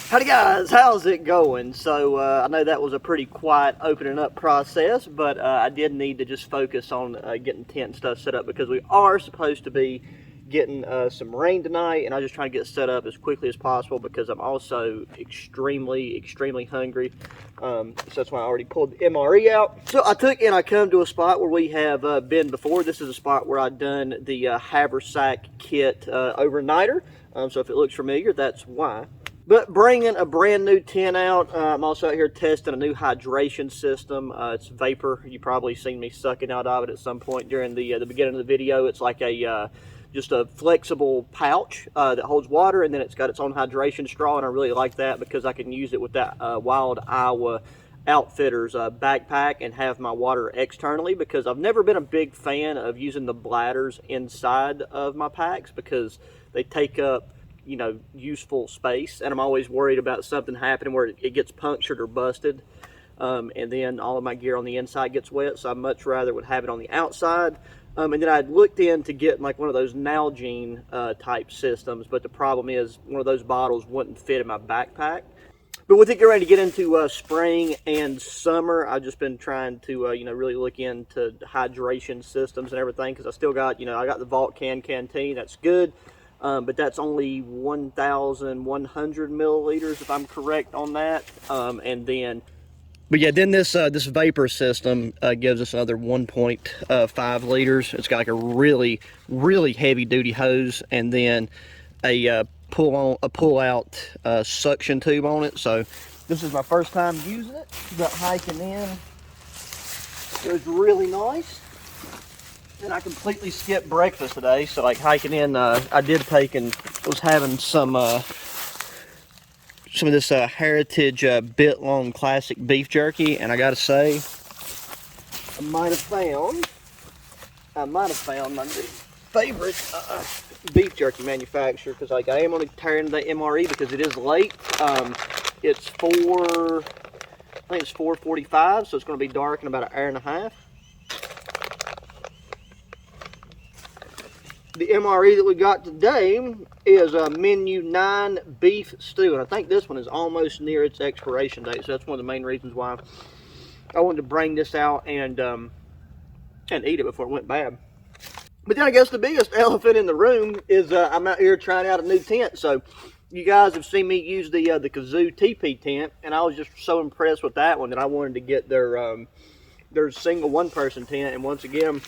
Howdy guys, how's it going? So I know that was a pretty quiet opening up process, but I did need to just focus on getting tent and stuff set up because we are supposed to be getting some rain tonight, and I'm just trying to get set up as quickly as possible because I'm also extremely hungry. So that's why I already pulled the MRE out. So I took and I come to a spot where we have been before. This is a spot where I've done the haversack kit overnighter. So if it looks familiar, that's why. But bringing a brand new tent out, I'm also out here testing a new hydration system. It's vapor. You've probably seen me sucking out of it at some point during the beginning of the video. It's like a just a flexible pouch that holds water, and then it's got its own hydration straw, and I really like that because I can use it with that Wild Iowa Outfitters backpack and have my water externally, because I've never been a big fan of using the bladders inside of my packs because they take up, you know, useful space, and I'm always worried about something happening where it gets punctured or busted, and then all of my gear on the inside gets wet. So I much rather would have it on the outside. And then I'd looked in to get like one of those Nalgene type systems, but the problem is one of those bottles wouldn't fit in my backpack. But with it getting ready to get into spring and summer, I've just been trying to, you know, really look into hydration systems and everything, because I still got, you know, I got the Vault Canteen, that's good. But that's only 1,100 milliliters, if I'm correct on that. But yeah, then this vapor system gives us another 1.5 liters. It's got like a really heavy duty hose, and then a pull out suction tube on it. So this is my first time using it, but hiking in, it was really nice. And I completely skipped breakfast today, so like hiking in, I did take and was having some of this Heritage bit long classic beef jerky, and I gotta say, I might have found my new favorite beef jerky manufacturer, because like I am only tearing the MRE because it is late. It's I think it's 4:45, so it's going to be dark in about an hour and a half. The MRE that we got today is a Menu 9 beef stew, and I think this one is almost near its expiration date, so that's one of the main reasons why I wanted to bring this out and eat it before it went bad. But then I guess the biggest elephant in the room is I'm out here trying out a new tent. So you guys have seen me use the Kazoo TP tent, and I was just so impressed with that one that I wanted to get their single one-person tent. And once again,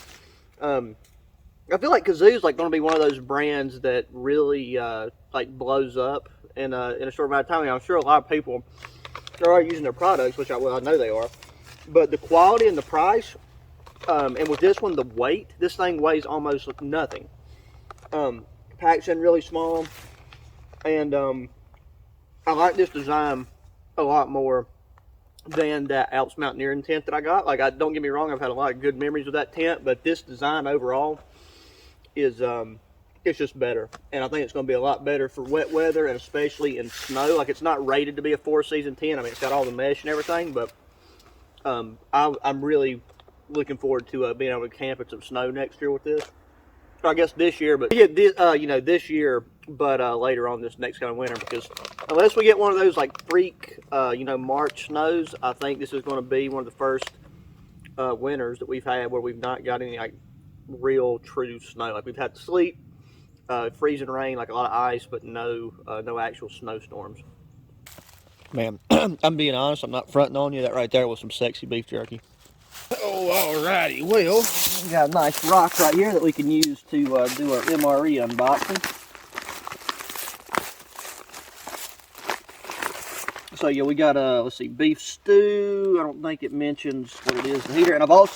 I feel like Kazoo is like going to be one of those brands that really like blows up in a short amount of time. I mean, I'm sure a lot of people are already using their products, which I know they are. But the quality and the price, and with this one, the weight, this thing weighs almost nothing. Packs in really small, and I like this design a lot more than that Alps Mountaineering tent that I got. Like, don't get me wrong, I've had a lot of good memories with that tent, but this design overall is it's just better, and I think it's going to be a lot better for wet weather, and especially in snow. Like, it's not rated to be a 4-season tent. I mean, it's got all the mesh and everything, but I'm really looking forward to being able to camp in some snow next year with this. Or I guess this year, but yeah, you know, this year, but later on this next kind of winter, because unless we get one of those like freak, you know, March snows, I think this is going to be one of the first winters that we've had where we've not got any like real true snow. Like, we've had sleet, freezing rain, like a lot of ice, but no actual snowstorms. Man, I'm being honest, I'm not fronting on you. That right there was some sexy beef jerky. Oh, alrighty. Well, we got a nice rock right here that we can use to do our MRE unboxing. So yeah, we got let's see, beef stew. I don't think it mentions what it is in here. And I was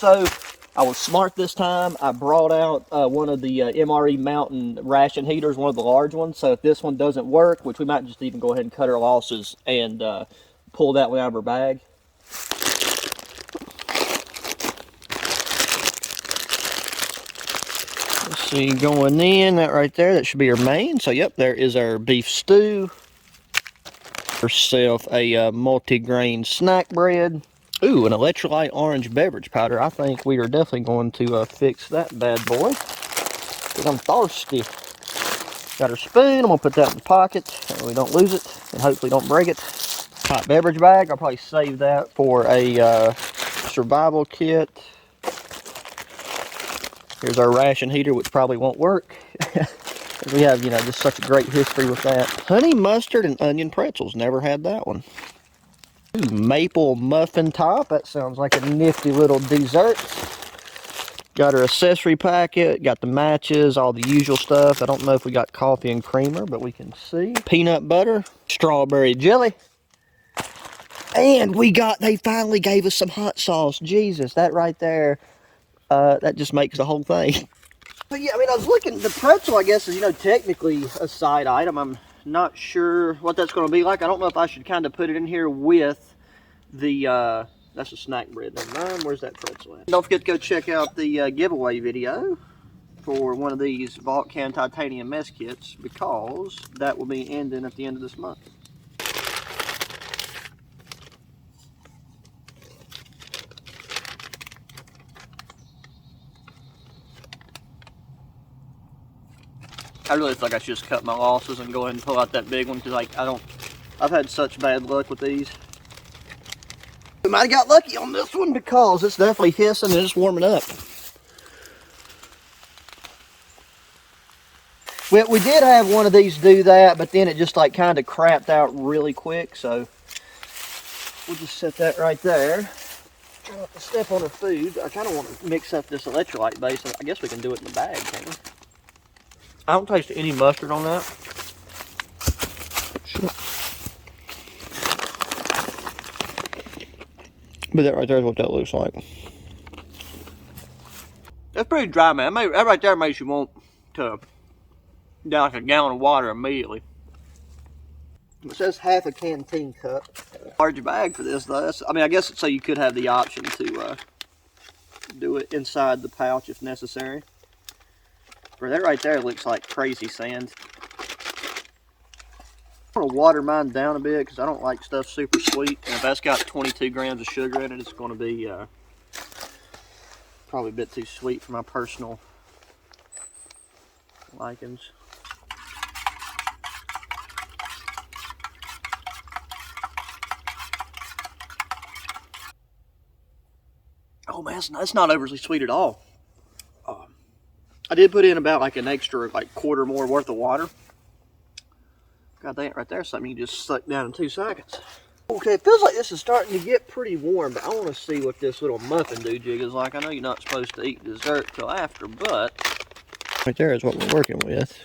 smart this time. I brought out one of the MRE Mountain ration heaters, one of the large ones. So if this one doesn't work, which we might just even go ahead and cut our losses and pull that one out of our bag. Let's see, going in, that right there, that should be our main. So yep, there is our beef stew. Herself a multi-grain snack bread. Ooh, an electrolyte orange beverage powder. I think we are definitely going to fix that bad boy, because I'm thirsty. Got our spoon. I'm gonna put that in the pocket so we don't lose it and hopefully don't break it. Hot beverage bag. I'll probably save that for a survival kit. Here's our ration heater, which probably won't work. We have, you know, just such a great history with that. Honey mustard and onion pretzels. Never had that one. Ooh, maple muffin top. That sounds like a nifty little dessert. Got our accessory packet. Got the matches, all the usual stuff. I don't know if we got coffee and creamer, but we can see. Peanut butter, strawberry jelly. And they finally gave us some hot sauce. Jesus, that right there, that just makes the whole thing. But yeah, I mean, I was looking, the pretzel, I guess, is, you know, technically a side item. I'm not sure what that's going to be like. I don't know if I should kind of put it in here with the, that's a snack bread. Never mind. Where's that pretzel at? Don't forget to go check out the giveaway video for one of these Vault Can Titanium mess kits, because that will be ending at the end of this month. I really feel like I should just cut my losses and go ahead and pull out that big one, because like I've had such bad luck with these. We might have got lucky on this one because it's definitely hissing and it's warming up. Well, we did have one of these do that, but then it just like kind of crapped out really quick, so we'll just set that right there. Try not to step on our food. I kind of want to mix up this electrolyte base. I guess we can do it in the bag, can't we? I don't taste any mustard on that. But that right there is what that looks like. That's pretty dry, man. That right there makes you want to down like a gallon of water immediately. It says half a canteen cup. Large bag for this, though. I mean, I guess so you could have the option to do it inside the pouch if necessary. For that right there, it looks like crazy sand. I'm going to water mine down a bit because I don't like stuff super sweet. And if that's got 22 grams of sugar in it, it's going to be probably a bit too sweet for my personal likings. Oh man, it's not overly sweet at all. I did put in about like an extra quarter more worth of water. God dang it, right there, something you just suck down in 2 seconds. Okay, it feels like this is starting to get pretty warm, but I want to see what this little muffin do-jig is like. I know you're not supposed to eat dessert till after, but right there is what we're working with.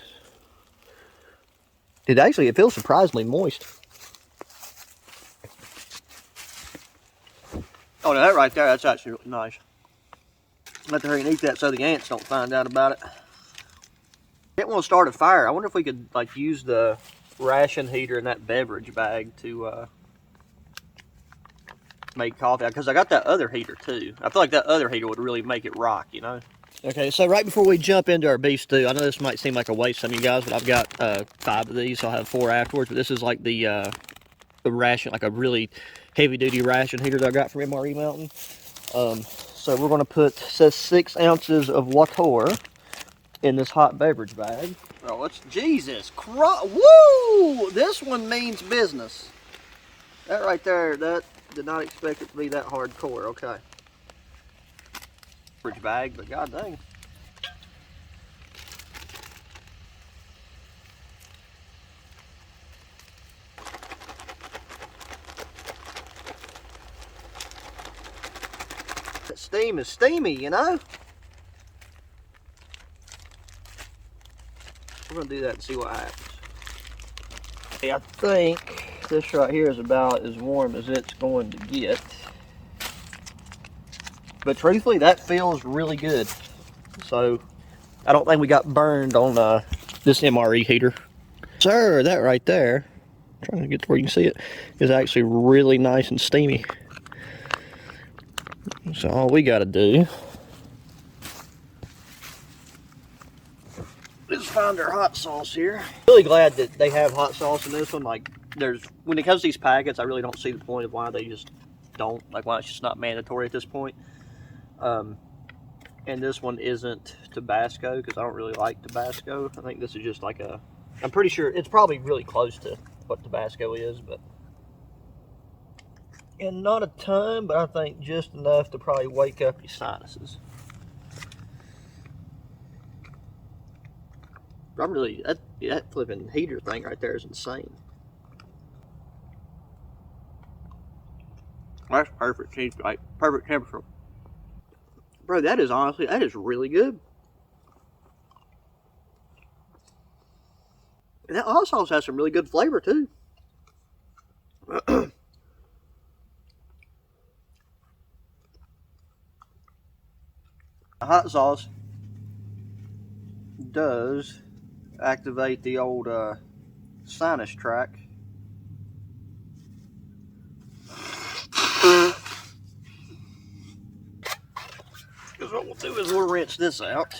It feels surprisingly moist. Oh, now that right there, that's actually really nice. Let the hurry and eat that so the ants don't find out about it. Didn't want to start a fire. I wonder if we could like use the ration heater in that beverage bag to make coffee, because I got that other heater too. I feel like that other heater would really make it rock, you know. Okay, so right before we jump into our beef stew, I know this might seem like a waste to some of you guys, but I've got 5 of these, so I'll have 4 afterwards. But this is like the ration, like a really heavy duty ration heater that I got from MRE Mountain. So we're going to put, it says 6 ounces of water in this hot beverage bag. Oh, it's Jesus Christ. Woo! This one means business. That right there, that did not expect it to be that hardcore. Okay. Beverage bag, but god dang. That steam is steamy, you know? We're going to do that and see what happens. I think this right here is about as warm as it's going to get. But truthfully, that feels really good. So, I don't think we got burned on this MRE heater. Sir, that right there, I'm trying to get to where you can see it, is actually really nice and steamy. So all we got to do is find our hot sauce here. Really glad that they have hot sauce in this one. Like, when it comes to these packets, I really don't see the point of why they just don't, like why it's just not mandatory at this point. And this one isn't Tabasco, because I don't really like Tabasco. I think this is just like a I'm pretty sure it's probably really close to what Tabasco is, but and not a ton, but I think just enough to probably wake up your sinuses. I'm really that flipping heater thing right there is insane. That's perfect. Seems like perfect temperature. Bro, that is really good. And that hot sauce has some really good flavor too. The hot sauce does activate the old sinus tract. Because what we'll do is we'll rinse this out.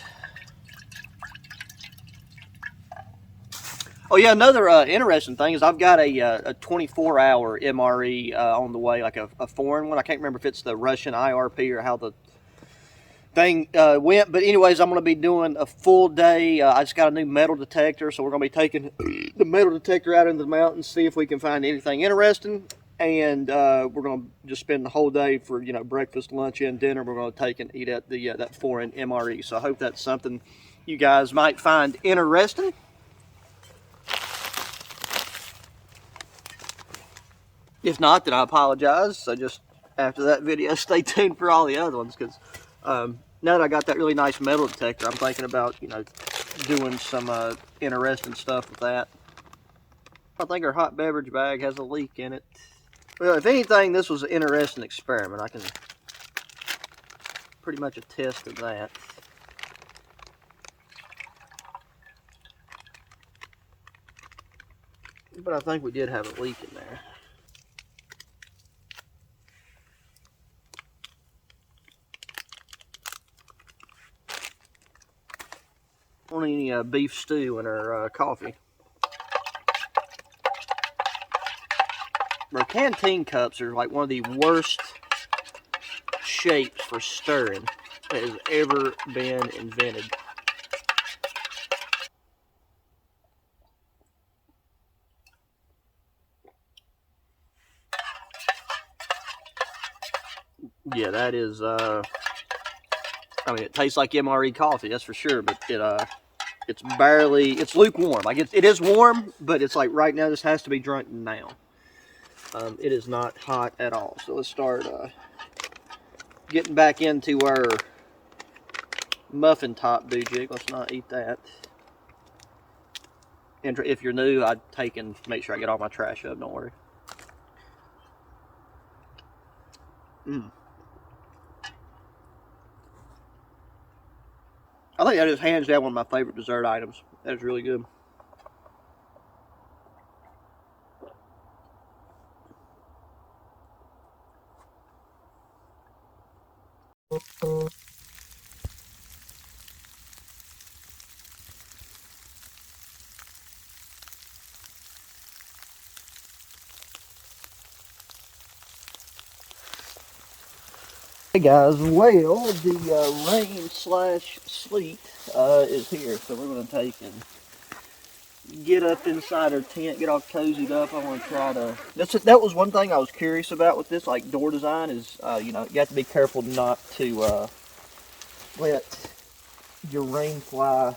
Oh yeah, another interesting thing is I've got a 24-hour MRE on the way, like a foreign one. I can't remember if it's the Russian IRP or how the thing went, but anyways, I'm going to be doing a full day. I just got a new metal detector, so we're going to be taking the metal detector out into the mountains, see if we can find anything interesting, and we're going to just spend the whole day for, you know, breakfast, lunch, and dinner. We're going to take and eat at the that foreign MRE. So I hope that's something you guys might find interesting. If not, then I apologize. So just after that video, stay tuned for all the other ones, because now that I got that really nice metal detector, I'm thinking about, you know, doing some interesting stuff with that. I think our hot beverage bag has a leak in it. Well, if anything, this was an interesting experiment. I can pretty much attest to that. But I think we did have a leak in there. Want any beef stew in our coffee? Our canteen cups are like one of the worst shapes for stirring that has ever been invented. Yeah, that is, I mean, it tastes like MRE coffee, that's for sure, but it's barely, it's lukewarm. Like, it is warm, but it's like right now, this has to be drunk now. It is not hot at all. So let's start getting back into our muffin top doojig. Let's not eat that. And if you're new, I'd take and make sure I get all my trash up, don't worry. I think that is hands down one of my favorite dessert items. That is really good. Hey guys, well, the rain slash sleet is here, so we're going to take and get up inside our tent, get all cozied up. I want to try to, that was one thing I was curious about with this, like, door design is, you know, you have to be careful not to let your rain fly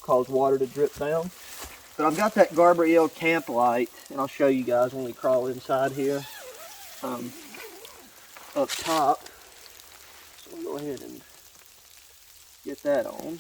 cause water to drip down. But I've got that Gabrielle camp light, and I'll show you guys when we crawl inside here up top. So we'll go ahead and get that on.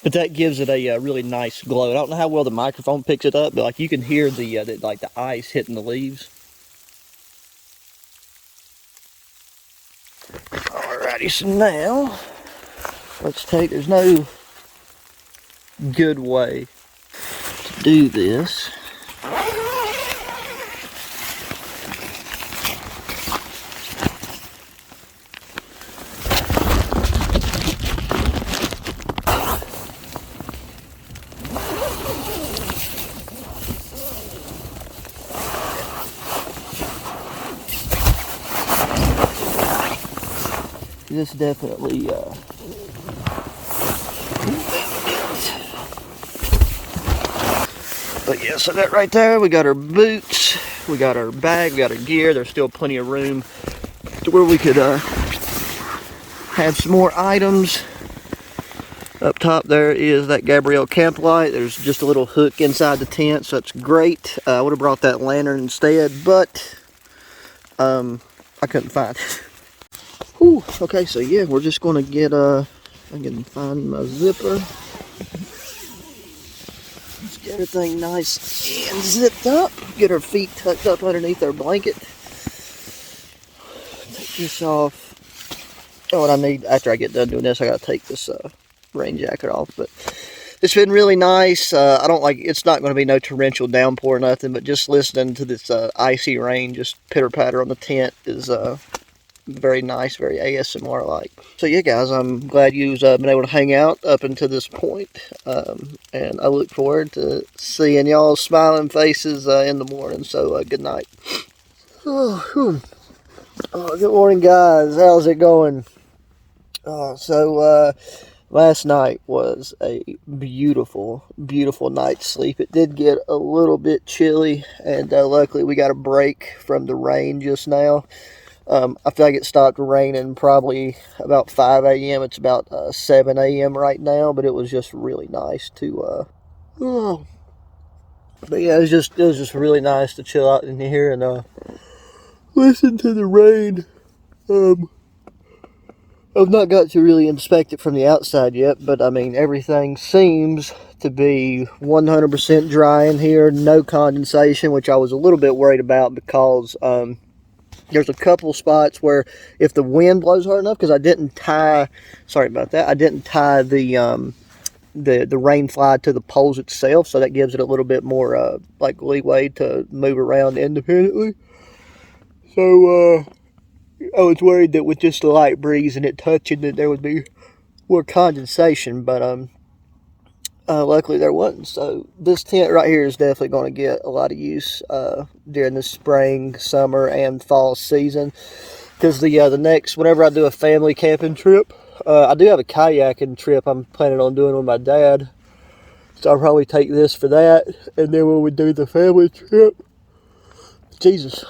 But that gives it a really nice glow. I don't know how well the microphone picks it up, but like you can hear the like the ice hitting the leaves. Alrighty, so now let's take. There's no good way to do this. This definitely but yeah, so that right there, we got our boots, we got our bag, we got our gear. There's still plenty of room to where we could have some more items. Up top there is that Gabrielle camp light. There's just a little hook inside the tent, so that's great. I would have brought that lantern instead, but I couldn't find it. Whew, okay, so yeah, we're just gonna get I can find my zipper. Let's get everything nice and zipped up. Get our feet tucked up underneath our blanket. Take this off. Oh, what I need after I get done doing this, I gotta take this rain jacket off. But it's been really nice. I don't like. It's not going to be no torrential downpour or nothing, but just listening to this icy rain just pitter patter on the tent is very nice, very ASMR like. So yeah, guys, I'm glad you've been able to hang out up until this point, and I look forward to seeing y'all's smiling faces in the morning. So good night. Oh, good morning, guys. How's it going? Last night was a beautiful, beautiful night's sleep. It did get a little bit chilly, and luckily we got a break from the rain just now. I feel like it stopped raining probably about 5 a.m. It's about 7 a.m. right now, but it was just really nice to, but yeah, it was just really nice to chill out in here and, listen to the rain. I've not got to really inspect it from the outside yet, but I mean, everything seems to be 100% dry in here, no condensation, which I was a little bit worried about because, there's a couple spots where if the wind blows hard enough, because I didn't tie, sorry about that, I didn't tie the rain fly to the poles itself, so that gives it a little bit more like leeway to move around independently. So I was worried that with just a light breeze and it touching that there would be more condensation, but luckily there wasn't. So this tent right here is definitely going to get a lot of use during the spring, summer, and fall season. Because the next, whenever I do a family camping trip, I do have a kayaking trip I'm planning on doing with my dad. So I'll probably take this for that. And then when we do the family trip, Jesus,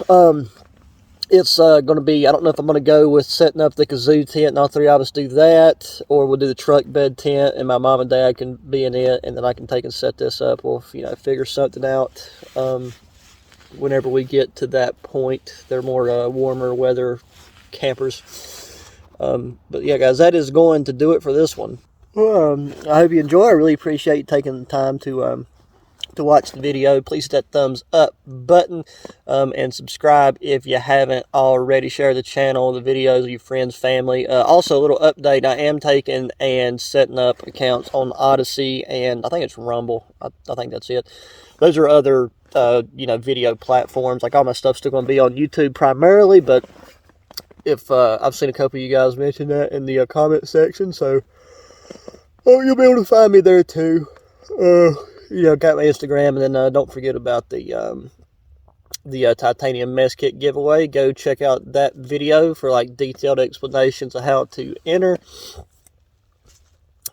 it's going to be, I don't know if I'm going to go with setting up the kazoo tent and all three of us do that, or we'll do the truck bed tent and my mom and dad can be in it, and then I can take and set this up. We'll, figure something out whenever we get to that point. They're more warmer weather campers. But yeah, guys, that is going to do it for this one. I hope you enjoy. I really appreciate you taking the time to watch the video. Please hit that thumbs up button and subscribe if you haven't already. Share the channel, the videos with your friends, family. Also, a little update, I am taking and setting up accounts on Odyssey, and I think it's Rumble. I think that's it. Those are other video platforms. Like, all my stuff's still going to be on YouTube primarily, but if I've seen a couple of you guys mention that in the comment section, so you'll be able to find me there too. Got my Instagram, and then don't forget about the titanium mess kit giveaway. Go check out that video for like detailed explanations of how to enter.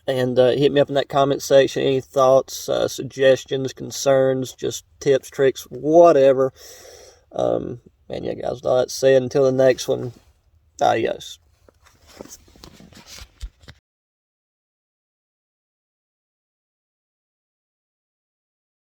And hit me up in that comment section. Any thoughts, suggestions, concerns, just tips, tricks, whatever. And yeah, guys, with all that said, until the next one, adios.